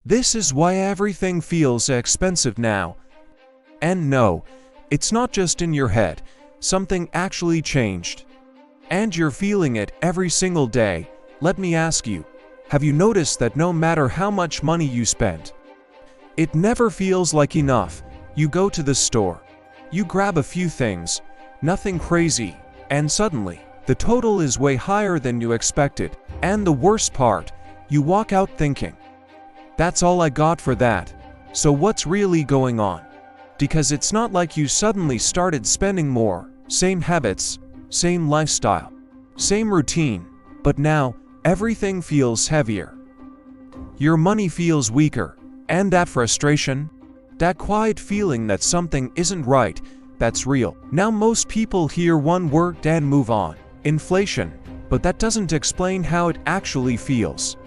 This is why everything feels expensive now. And no, it's not just in your head, something actually changed. And you're feeling it every single day. Let me ask you, have you noticed that no matter how much money you spend, it never feels like enough? You go to the store, you grab a few things, nothing crazy, and suddenly, the total is way higher than you expected. And the worst part, you walk out thinking, that's all I got for that. So what's really going on? Because it's not like you suddenly started spending more. Same habits, same lifestyle, same routine, but now, everything feels heavier. Your money feels weaker, and that frustration, that quiet feeling that something isn't right, that's real. Now most people hear one word and move on, inflation, but that doesn't explain how it actually feels.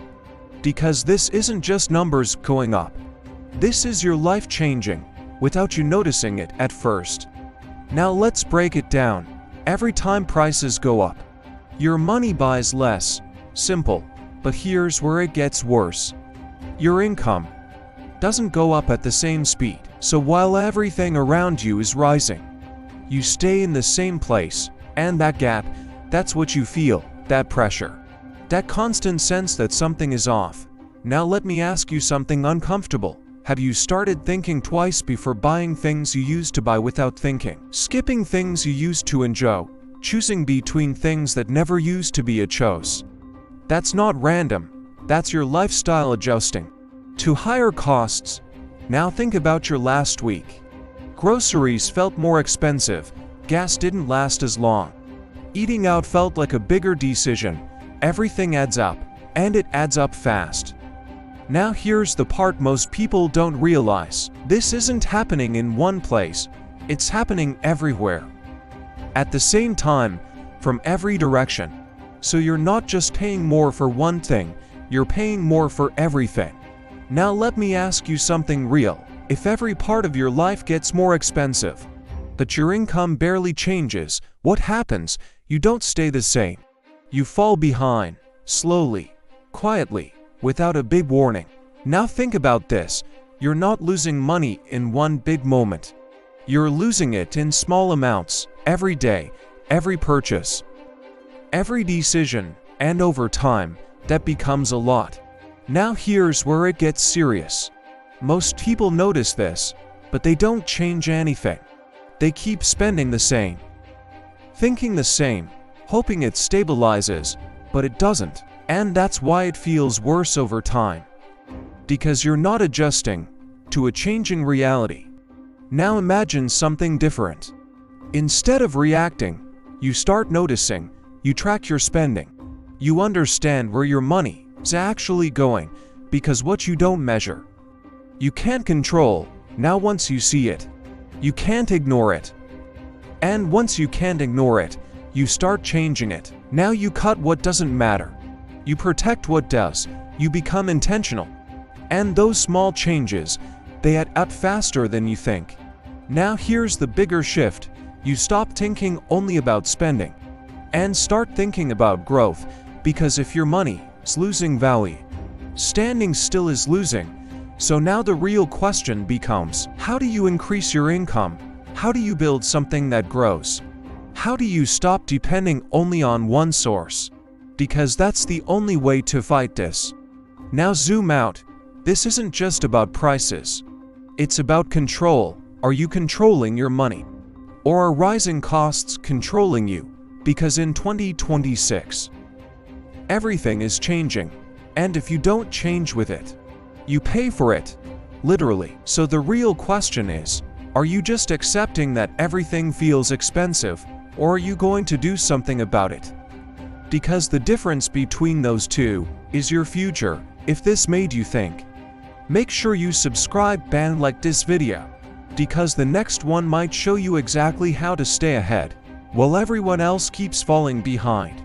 Because this isn't just numbers going up. This is your life changing, without you noticing it at first. Now let's break it down. Every time prices go up, your money buys less. Simple, but here's where it gets worse. Your income doesn't go up at the same speed, so while everything around you is rising, you stay in the same place, and that gap, that's what you feel, that pressure, that constant sense that something is off. Now let me ask you something uncomfortable. Have you started thinking twice before buying things you used to buy without thinking? Skipping things you used to enjoy, choosing between things that never used to be a choice. That's not random, that's your lifestyle adjusting to higher costs. Now think about your last week. Groceries felt more expensive, gas didn't last as long. Eating out felt like a bigger decision. Everything adds up, and it adds up fast. Now here's the part most people don't realize. This isn't happening in one place, it's happening everywhere. At the same time, from every direction. So you're not just paying more for one thing, you're paying more for everything. Now let me ask you something real. If every part of your life gets more expensive, but your income barely changes, what happens? You don't stay the same. You fall behind, slowly, quietly, without a big warning. Now think about this. You're not losing money in one big moment. You're losing it in small amounts, every day, every purchase, every decision, and over time, that becomes a lot. Now here's where it gets serious. Most people notice this, but they don't change anything. They keep spending the same, thinking the same, hoping it stabilizes, but it doesn't. And that's why it feels worse over time. Because you're not adjusting to a changing reality. Now imagine something different. Instead of reacting, you start noticing, you track your spending. You understand where your money is actually going, because what you don't measure, you can't control. Now once you see it, you can't ignore it. And once you can't ignore it, you start changing it. Now you cut what doesn't matter. You protect what does. You become intentional. And those small changes, they add up faster than you think. Now here's the bigger shift. You stop thinking only about spending and start thinking about growth, because if your money is losing value, standing still is losing. So now the real question becomes, how do you increase your income? How do you build something that grows? How do you stop depending only on one source? Because that's the only way to fight this. Now zoom out. This isn't just about prices. It's about control. Are you controlling your money? Or are rising costs controlling you? Because in 2026, everything is changing. And if you don't change with it, you pay for it, literally. So the real question is, are you just accepting that everything feels expensive, or are you going to do something about it? Because the difference between those two is your future. If this made you think, make sure you subscribe and like this video, because the next one might show you exactly how to stay ahead while everyone else keeps falling behind.